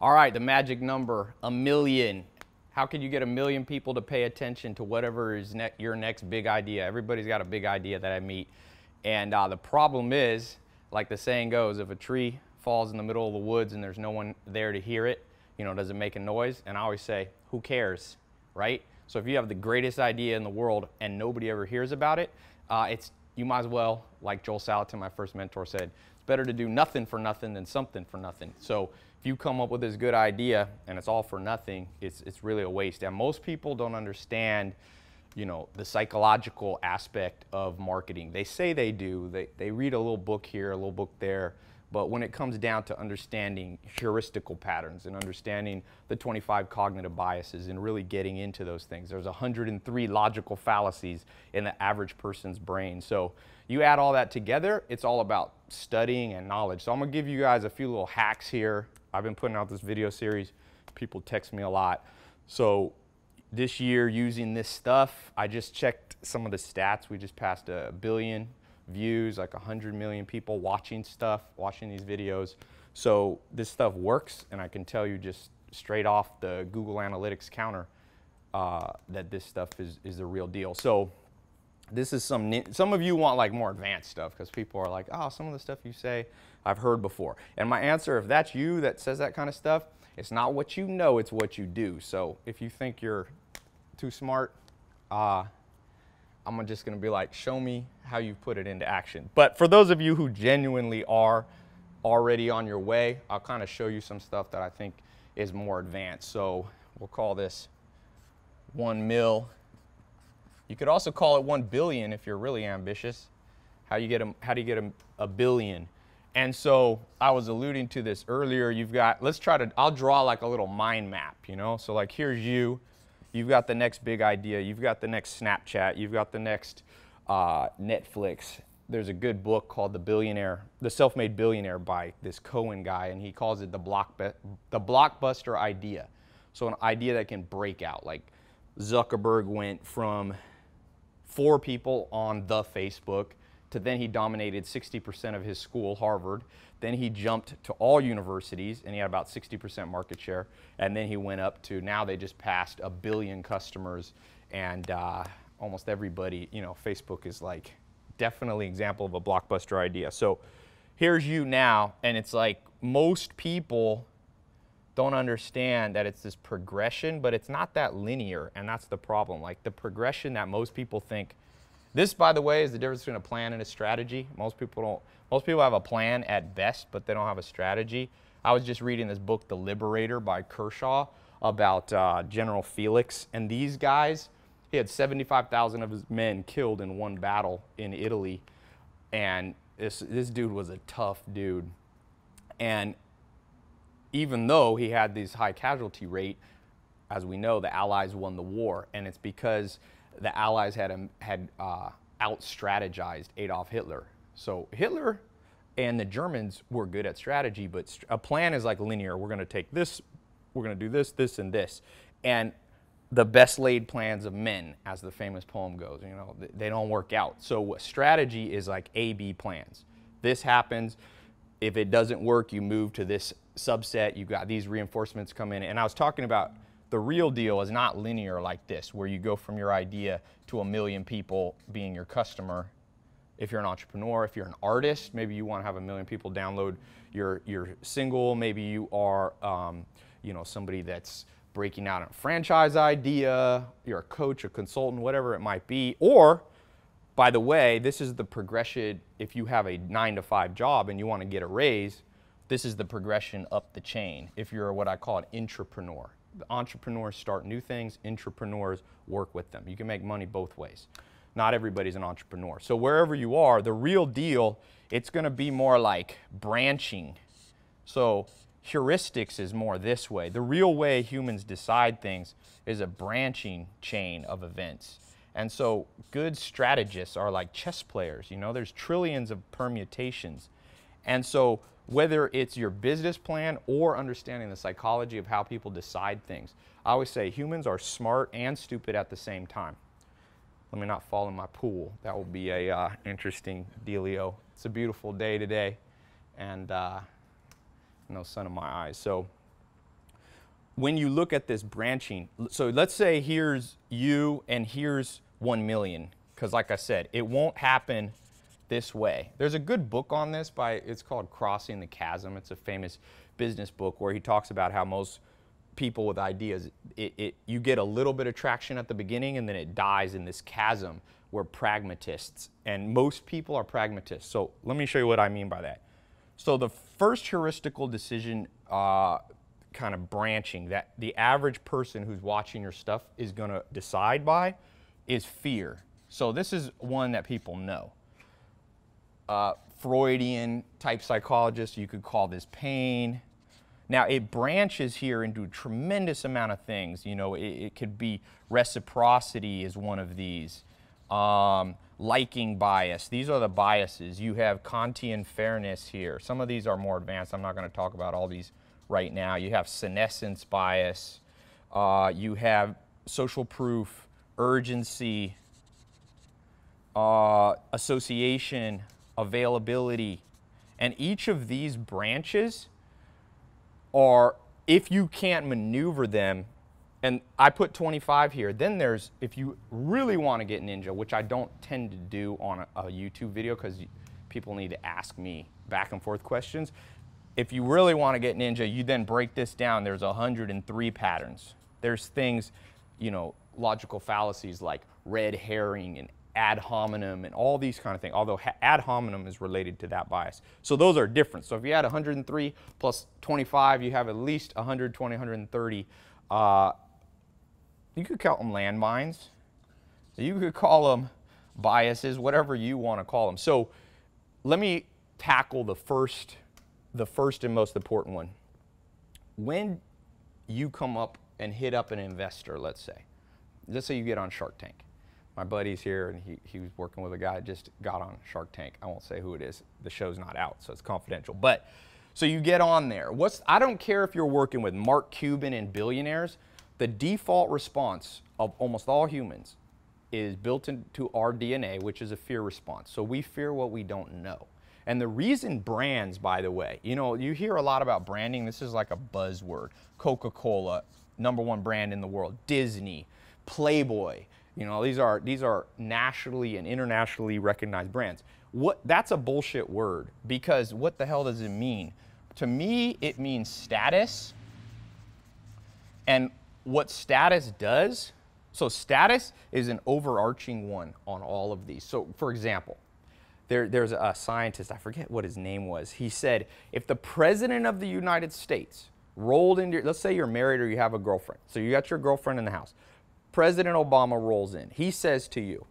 All right, the magic number, 1,000,000. How can you get 1,000,000 people to pay attention to whatever is your next big idea? Everybody's got a big idea that I meet. And the problem is, like the saying goes, if a tree falls in the middle of the woods and there's no one there to hear it, you know, does it make a noise? And I always say, who cares, right? So if you have the greatest idea in the world and nobody ever hears about it, you might as well, like Joel Salatin, my first mentor, said, it's better to do nothing for nothing than something for nothing. So if you come up with this good idea and it's all for nothing, it's really a waste. And most people don't understand, you know, the psychological aspect of marketing. They say they do. They read a little book here, a little book there. But when it comes down to understanding heuristical patterns and understanding the 25 cognitive biases and really getting into those things, there's 103 logical fallacies in the average person's brain. So you add all that together, it's all about studying and knowledge. So I'm going to give you guys a few little hacks here. I've been putting out this video series. People text me a lot. So this year using this stuff, I just checked some of the stats. We just passed 1 billion views, like 100 million people watching these videos. So this stuff works, and I can tell you just straight off the Google Analytics counter that this stuff is the real deal. So this is some of you want like more advanced stuff because people are like, oh, some of the stuff you say I've heard before. And my answer, if that's you that says that kind of stuff, it's not what you know, it's what you do. So if you think you're too smart, I'm just going to be like, show me how you put it into action. But for those of you who genuinely are already on your way, I'll kind of show you some stuff that I think is more advanced. So we'll call this 1 mil. You could also call it 1 billion if you're really ambitious. How do you get a billion? And so I was alluding to this earlier. I'll draw like a little mind map, you know? So like here's you. You've got the next big idea. You've got the next Snapchat. You've got the next Netflix. There's a good book called The Self-Made Billionaire by this Cohen guy, and he calls it the blockbuster idea. So an idea that can break out. Like Zuckerberg went from 4 people on the Facebook to then he dominated 60% of his school, Harvard. Then he jumped to all universities, and he had about 60% market share. And then he went up to, now they just passed 1 billion customers, and almost everybody, you know, Facebook is like definitely an example of a blockbuster idea. So here's you now, and it's like most people don't understand that it's this progression, but it's not that linear, and that's the problem. Like the progression that most people think. This, by the way, is the difference between a plan and a strategy. Most people have a plan at best, but they don't have a strategy. I was just reading this book, The Liberator by Kershaw, about General Felix. And these guys, he had 75,000 of his men killed in one battle in Italy. And this dude was a tough dude. And even though he had this high casualty rate, as we know, the Allies won the war. And it's because the Allies had out-strategized Adolf Hitler. So Hitler and the Germans were good at strategy, but a plan is like linear. We're going to take this, we're going to do this, this, and this. And the best laid plans of men, as the famous poem goes, you know, they don't work out. So strategy is like A-B plans. This happens. If it doesn't work, you move to this subset. You've got these reinforcements come in. And I was talking about the real deal is not linear like this, where you go from your idea to 1 million people being your customer. If you're an entrepreneur, if you're an artist, maybe you want to have 1 million people download your single. Maybe you are, you know, somebody that's breaking out a franchise idea. You're a coach, a consultant, whatever it might be. Or, by the way, this is the progression. If you have a 9-to-5 job and you want to get a raise, this is the progression up the chain. If you're what I call an intrapreneur. The entrepreneurs start new things, intrapreneurs work with them. You can make money both ways. Not everybody's an entrepreneur. So wherever you are, the real deal, it's going to be more like branching. So heuristics is more this way. The real way humans decide things is a branching chain of events. And so good strategists are like chess players. You know, there's trillions of permutations. And so whether it's your business plan or understanding the psychology of how people decide things. I always say humans are smart and stupid at the same time. Let me not fall in my pool. That will be a interesting dealio. It's a beautiful day today, and no sun in my eyes. So when you look at this branching, so let's say here's you and here's 1 million, because like I said, it won't happen this way. There's a good book on this it's called Crossing the Chasm. It's a famous business book where he talks about how most people with ideas, you get a little bit of traction at the beginning and then it dies in this chasm where pragmatists, and most people are pragmatists. So let me show you what I mean by that. So the first heuristical decision kind of branching that the average person who's watching your stuff is going to decide by is fear. So this is one that people know. Freudian type psychologist, you could call this pain. Now it branches here into a tremendous amount of things. You know, it could be reciprocity is one of these. Liking bias. These are the biases. You have Kantian fairness here. Some of these are more advanced. I'm not going to talk about all these right now. You have senescence bias. You have social proof, urgency, association, availability. And each of these branches are, if you can't maneuver them, and I put 25 here, then there's, if you really want to get ninja, which I don't tend to do on a YouTube video because people need to ask me back and forth questions. If you really want to get ninja, you then break this down. There's 103 patterns. There's things, you know, logical fallacies like red herring and ad hominem and all these kind of things, although ad hominem is related to that bias. So those are different. So if you add 103 plus 25, you have at least 120, 130. You could call them landmines. You could call them biases, whatever you want to call them. So let me tackle the first and most important one. When you come up and hit up an investor, let's say you get on Shark Tank. My buddy's here, and he was working with a guy that just got on Shark Tank. I won't say who it is. The show's not out, so it's confidential. But so you get on there. I don't care if you're working with Mark Cuban and billionaires. The default response of almost all humans is built into our DNA, which is a fear response. So we fear what we don't know. And the reason brands, by the way, you know, you hear a lot about branding. This is like a buzzword. Coca-Cola, #1 brand in the world. Disney, Playboy. You know, these are nationally and internationally recognized brands. That's a bullshit word, because what the hell does it mean? To me, it means status. And what status does, so status is an overarching one on all of these. So for example, there's a scientist, I forget what his name was. He said, if the president of the United States rolled into, let's say you're married or you have a girlfriend. So you got your girlfriend in the house. President Obama rolls in. He says to you,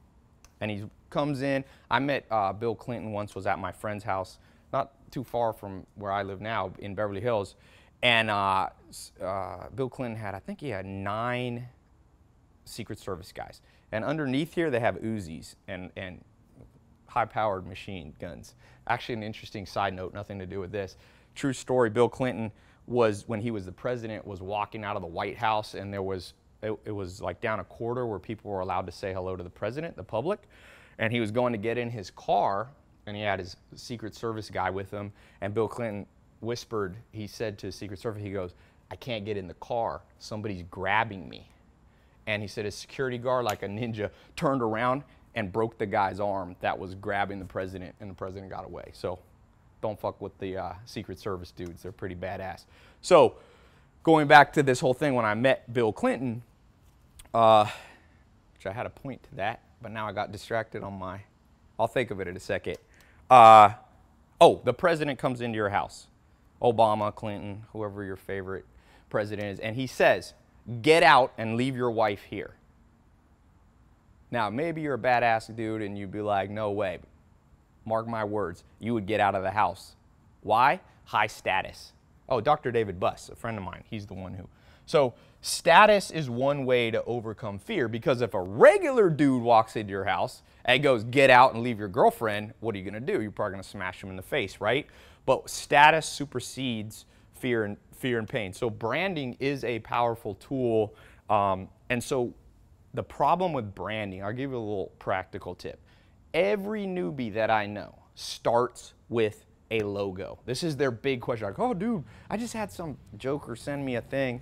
and he comes in. I met Bill Clinton once, was at my friend's house, not too far from where I live now in Beverly Hills. And Bill Clinton had, I think he had 9 Secret Service guys. And underneath here, they have Uzis and high-powered machine guns. Actually, an interesting side note, nothing to do with this. True story, Bill Clinton was, when he was the president, was walking out of the White House, and there was, it was like down a corridor where people were allowed to say hello to the president, the public. And he was going to get in his car, and he had his Secret Service guy with him, and Bill Clinton whispered, he said to Secret Service, he goes, I can't get in the car, somebody's grabbing me. And he said his security guard, like a ninja, turned around and broke the guy's arm that was grabbing the president, and the president got away. So don't fuck with the Secret Service dudes, they're pretty badass. So going back to this whole thing, when I met Bill Clinton, which I had a point to that, but now I got distracted on my, I'll think of it in a second. Oh, the president comes into your house. Obama, Clinton, whoever your favorite president is, and he says, get out and leave your wife here. Now, maybe you're a badass dude and you'd be like, no way. Mark my words, you would get out of the house. Why? High status. Oh, Dr. David Buss, a friend of mine, he's the one who. So status is one way to overcome fear, because if a regular dude walks into your house and goes, get out and leave your girlfriend, what are you going to do? You're probably going to smash him in the face, right? But status supersedes fear and pain. So branding is a powerful tool. And so the problem with branding, I'll give you a little practical tip. Every newbie that I know starts with a logo. This is their big question. Like, oh, dude, I just had some joker send me a thing.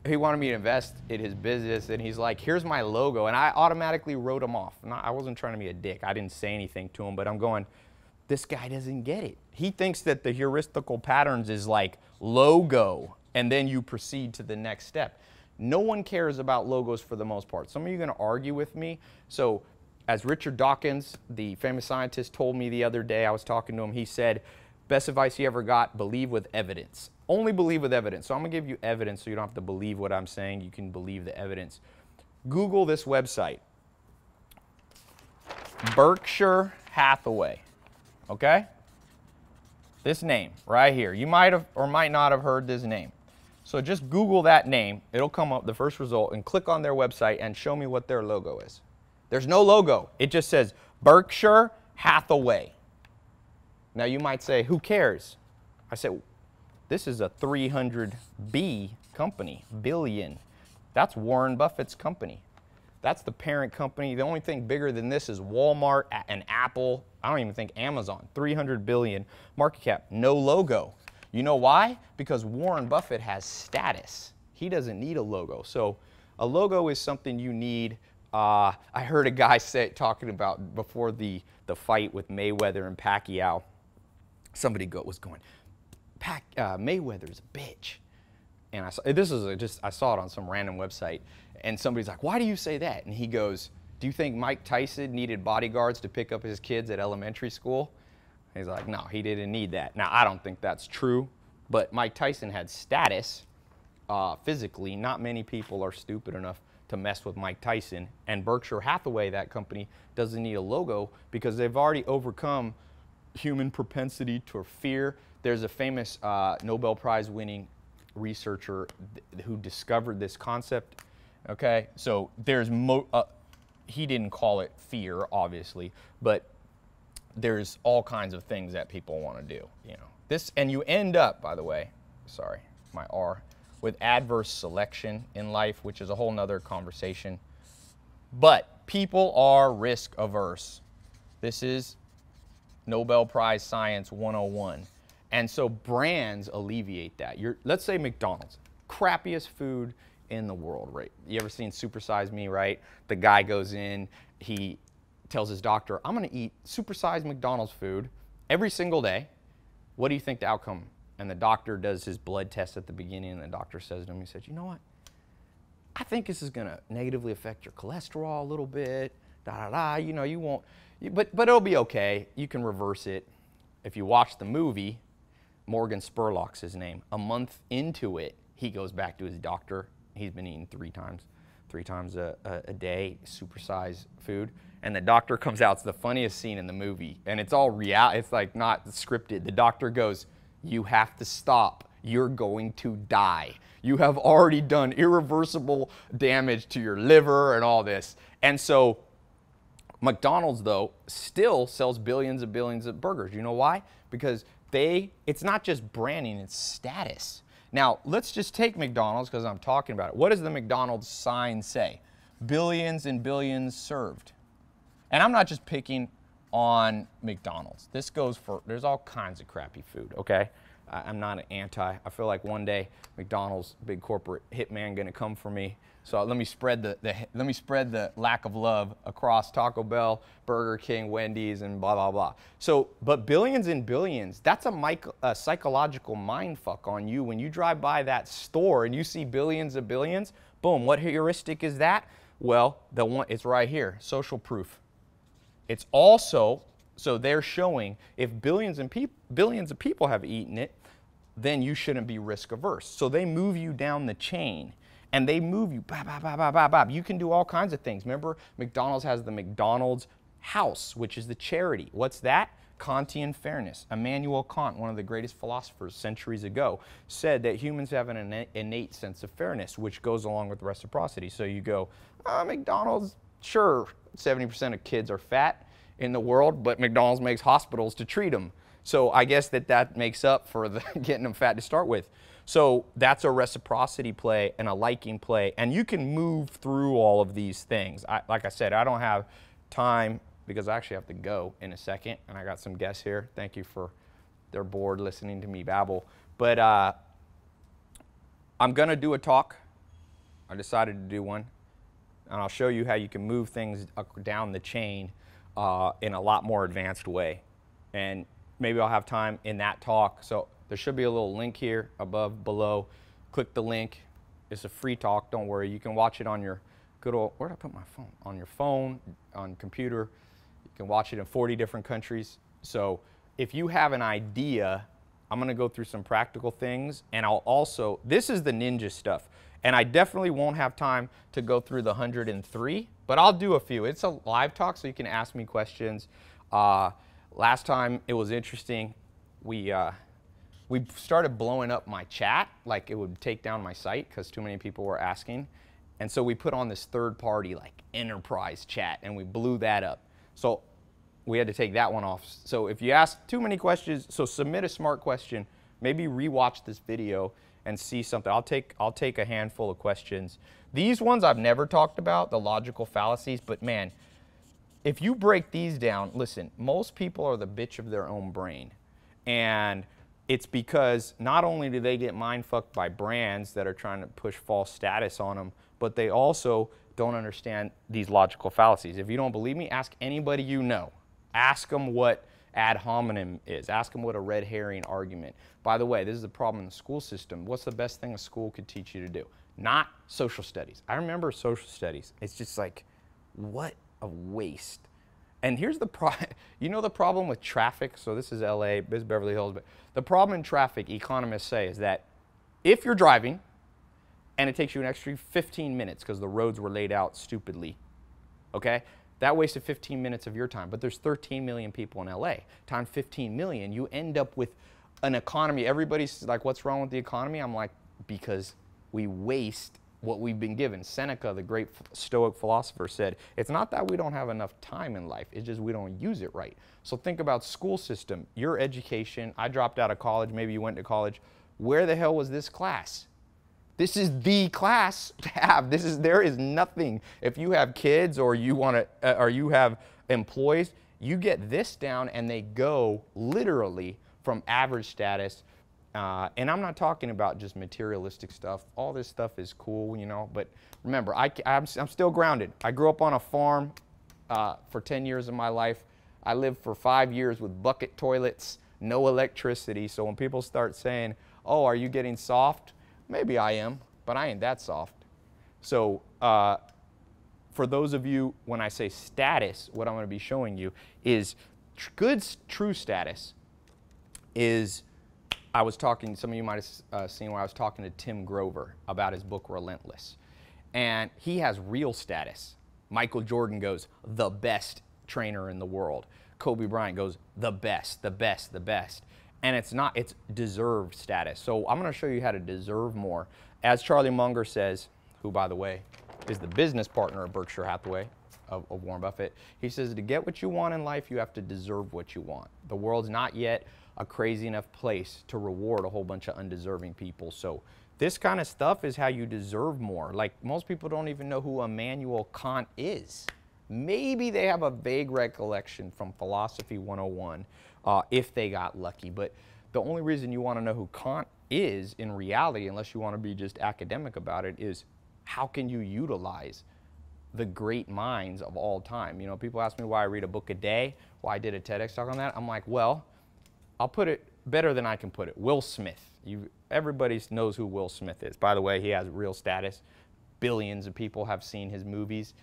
he wanted me to invest in his business, and he's like, here's my logo. And I automatically wrote him off. I wasn't trying to be a dick. I didn't say anything to him, but I'm going, this guy doesn't get it. He thinks that the heuristical patterns is like logo, and then you proceed to the next step. No one cares about logos for the most part. Some of you are going to argue with me. So as Richard Dawkins, the famous scientist, told me the other day, I was talking to him, he said, best advice he ever got, believe with evidence. Only believe with evidence. So I'm going to give you evidence so you don't have to believe what I'm saying. You can believe the evidence. Google this website, Berkshire Hathaway, okay? This name right here. You might have or might not have heard this name. So just Google that name. It'll come up, the first result, and click on their website and show me what their logo is. There's no logo. It just says Berkshire Hathaway. Now you might say, who cares? I said, this is a 300B company, billion. That's Warren Buffett's company. That's the parent company. The only thing bigger than this is Walmart and Apple. I don't even think Amazon. 300 billion market cap, no logo. You know why? Because Warren Buffett has status. He doesn't need a logo. So a logo is something you need. I heard a guy talking about before the fight with Mayweather and Pacquiao. Somebody was going, Mayweather's a bitch. And I saw it on some random website. And somebody's like, why do you say that? And he goes, do you think Mike Tyson needed bodyguards to pick up his kids at elementary school? He's like, no, he didn't need that. Now, I don't think that's true, but Mike Tyson had status physically. Not many people are stupid enough to mess with Mike Tyson. And Berkshire Hathaway, that company, doesn't need a logo because they've already overcome human propensity to fear. There's a famous Nobel Prize winning researcher who discovered this concept. Okay, so there's he didn't call it fear, obviously, but there's all kinds of things that people want to do, you know. This, and you end up, by the way, sorry, my R, with adverse selection in life, which is a whole nother conversation. But people are risk averse. This is Nobel Prize Science 101. And so brands alleviate that. Let's say McDonald's, crappiest food in the world, right? You ever seen Super Size Me, right? The guy goes in, he tells his doctor, I'm going to eat supersized McDonald's food every single day. What do you think the outcome? And the doctor does his blood test at the beginning, and the doctor says to him, he says, you know what? I think this is going to negatively affect your cholesterol a little bit, you know, you won't, but it'll be okay. You can reverse it. If you watch the movie, Morgan Spurlock's his name. A month into it, he goes back to his doctor. He's been eating three times a day, supersized food. And the doctor comes out. It's the funniest scene in the movie. And it's all real. It's like not scripted. The doctor goes, you have to stop. You're going to die. You have already done irreversible damage to your liver and all this. And so McDonald's, though, still sells billions and billions of burgers. You know why? Because it's not just branding, it's status. Now, let's just take McDonald's because I'm talking about it. What does the McDonald's sign say? Billions and billions served. And I'm not just picking on McDonald's. This goes for, there's all kinds of crappy food, okay? I'm not an anti. I feel like one day McDonald's, big corporate hitman, gonna come for me. So let me spread the lack of love across Taco Bell, Burger King, Wendy's, and blah, blah, blah. So, but billions and billions, that's a psychological mind fuck on you. When you drive by that store and you see billions of billions, boom, what heuristic is that? Well, it's right here, social proof. It's also, so they're showing if billions of people have eaten it, then you shouldn't be risk averse. So they move you down the chain. And they move you, bop, bop, bop, bop, bop, bop. You can do all kinds of things. Remember, McDonald's has the McDonald's House, which is the charity. What's that? Kantian fairness. Immanuel Kant, one of the greatest philosophers centuries ago, said that humans have an innate sense of fairness, which goes along with reciprocity. So you go, McDonald's, sure, 70% of kids are fat in the world, but McDonald's makes hospitals to treat them. So I guess that makes up for getting them fat to start with. So that's a reciprocity play and a liking play, and you can move through all of these things. Like I said, I don't have time because I actually have to go in a second, and I got some guests here. Thank you for their board listening to me babble. But I'm going to do a talk I decided to do one, and I'll show you how you can move things down the chain in a lot more advanced way. And maybe I'll have time in that talk. So there should be a little link here above, below. Click the link. It's a free talk, don't worry. You can watch it on your good old, where did I put my phone? On your phone, on computer. You can watch it in 40 different countries. So if you have an idea, I'm gonna go through some practical things, and I'll also, this is the ninja stuff. And I definitely won't have time to go through the 103, but I'll do a few. It's a live talk, so you can ask me questions. Last time it was interesting. We started blowing up my chat, like it would take down my site because too many people were asking. And so we put on this third party like enterprise chat, and we blew that up. So we had to take that one off. So if you ask too many questions, so submit a smart question, maybe rewatch this video and see something. I'll take a handful of questions. These ones I've never talked about, the logical fallacies, but man, if you break these down, listen, most people are the bitch of their own brain. And it's because not only do they get mind fucked by brands that are trying to push false status on them, but they also don't understand these logical fallacies. If you don't believe me, ask anybody you know. Ask them what ad hominem is. Ask them what a red herring argument. By the way, this is the problem in the school system. What's the best thing a school could teach you to do? Not social studies. I remember social studies. It's just like, what a waste. And here's the problem. You know the problem with traffic? So this is LA, this is Beverly Hills, but the problem in traffic, economists say, is that if you're driving and it takes you an extra 15 minutes because the roads were laid out stupidly, okay? That wasted 15 minutes of your time, but there's 13 million people in LA. Times 15 million, you end up with an economy. Everybody's like, what's wrong with the economy? I'm like, because we waste what we've been given. Seneca, the great Stoic philosopher, said, it's not that we don't have enough time in life, it's just we don't use it right. So think about school system, your education. I dropped out of college, maybe you went to college. Where the hell was this class? This is the class to have. There is nothing. If you have kids or you want to, or you have employees, you get this down and they go literally from average status. And I'm not talking about just materialistic stuff. All this stuff is cool, you know, but remember, I'm still grounded. I grew up on a farm for 10 years of my life. I lived for 5 years with bucket toilets, no electricity. So when people start saying, oh, are you getting soft? Maybe I am, but I ain't that soft. So for those of you, when I say status, what I'm going to be showing you is good, true status is, I was talking, some of you might have seen where I was talking to Tim Grover about his book Relentless. And he has real status. Michael Jordan goes, the best trainer in the world. Kobe Bryant goes, the best, the best, the best. And it's not, it's deserved status. So I'm going to show you how to deserve more. As Charlie Munger says, who, by the way, is the business partner of Berkshire Hathaway, of Warren Buffett, he says to get what you want in life, you have to deserve what you want. The world's not yet a crazy enough place to reward a whole bunch of undeserving people. So this kind of stuff is how you deserve more. Like, most people don't even know who Immanuel Kant is. Maybe they have a vague recollection from Philosophy 101 if they got lucky. But the only reason you want to know who Kant is in reality, unless you want to be just academic about it, is how can you utilize the great minds of all time? You know, people ask me why I read a book a day, why I did a TEDx talk on that. I'm like, well, I'll put it better than I can put it. Will Smith. Everybody knows who Will Smith is. By the way, he has real status. Billions of people have seen his movies.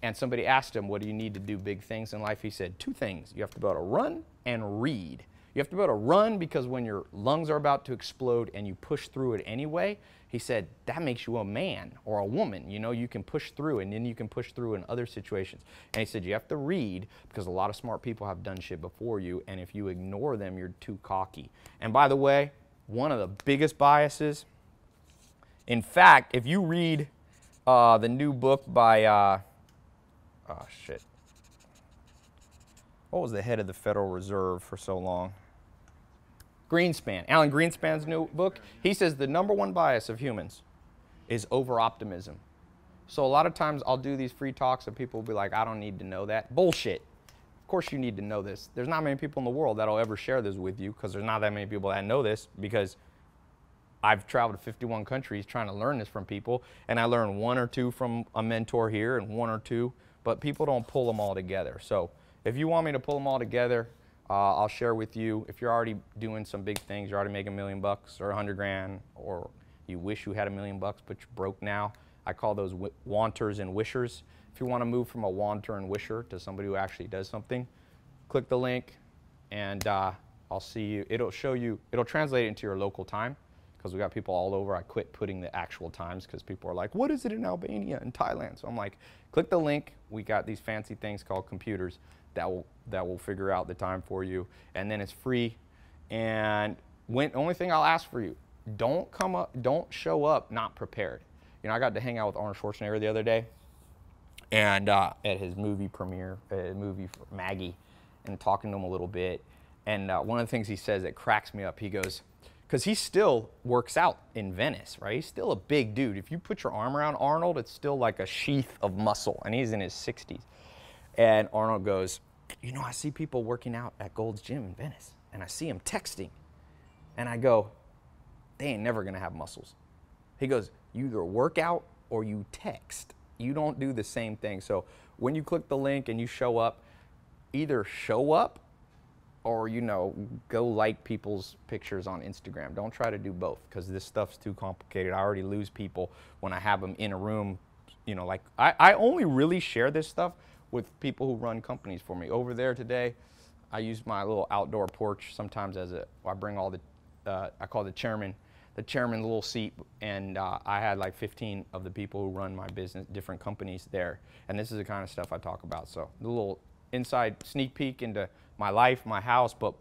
And somebody asked him, what do you need to do big things in life? He said, 2 things. You have to be able to run and read. You have to be able to run because when your lungs are about to explode and you push through it anyway, he said, that makes you a man or a woman. You know, you can push through, and then you can push through in other situations. And he said, you have to read because a lot of smart people have done shit before you, and if you ignore them, you're too cocky. And by the way, one of the biggest biases, in fact, if you read the new book by, oh shit, what was the head of the Federal Reserve for so long? Greenspan, Alan Greenspan's new book, he says the #1 bias of humans is over-optimism. So a lot of times I'll do these free talks and people will be like, I don't need to know that. Bullshit. Of course you need to know this. There's not many people in the world that'll ever share this with you because there's not that many people that know this because I've traveled to 51 countries trying to learn this from people, and I learned 1 or 2 from a mentor here and 1 or 2, but people don't pull them all together. So if you want me to pull them all together, I'll share with you. If you're already doing some big things, you're already making $1 million or 100 grand, or you wish you had $1 million but you're broke now. I call those wanters and wishers. If you want to move from a wanter and wisher to somebody who actually does something, click the link, and I'll see you. It'll show you, it'll translate it into your local time, because we got people all over. I quit putting the actual times because people are like, what is it in Albania and Thailand? So I'm like, click the link. We got these fancy things called computers that will figure out the time for you, and then it's free. And only thing I'll ask for you, don't show up not prepared. You know, I got to hang out with Arnold Schwarzenegger the other day, and at his movie premiere, movie for Maggie, and talking to him a little bit. And one of the things he says that cracks me up, he goes, because he still works out in Venice, right? He's still a big dude. If you put your arm around Arnold, it's still like a sheath of muscle, and he's in his 60s. And Arnold goes, you know, I see people working out at Gold's Gym in Venice, and I see them texting. And I go, they ain't never gonna have muscles. He goes, you either work out or you text. You don't do the same thing. So when you click the link and you show up, either show up or, you know, go like people's pictures on Instagram. Don't try to do both, because this stuff's too complicated. I already lose people when I have them in a room. You know, like I only really share this stuff with people who run companies for me. Over there today, I use my little outdoor porch sometimes I bring all the, I call the chairman's little seat, and I had like 15 of the people who run my business, different companies there. And this is the kind of stuff I talk about. So the little inside sneak peek into my life, my house, but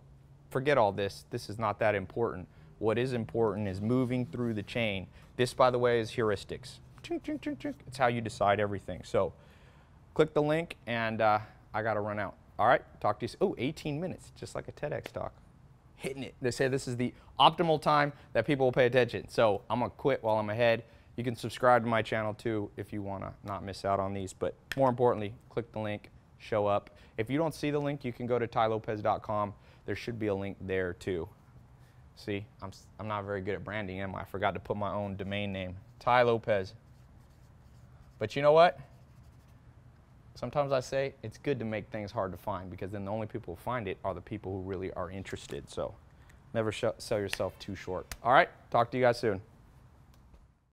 forget all this. This is not that important. What is important is moving through the chain. This, by the way, is heuristics. It's how you decide everything. So click the link, and I got to run out. All right, talk to you. Oh, 18 minutes, just like a TEDx talk. Hitting it. They say this is the optimal time that people will pay attention. So I'm going to quit while I'm ahead. You can subscribe to my channel too if you want to not miss out on these. But more importantly, click the link, show up. If you don't see the link, you can go to TaiLopez.com. There should be a link there too. See, I'm not very good at branding, am I? I forgot to put my own domain name, Tai Lopez. But you know what? Sometimes I say it's good to make things hard to find, because then the only people who find it are the people who really are interested. So never sell yourself too short. All right, talk to you guys soon.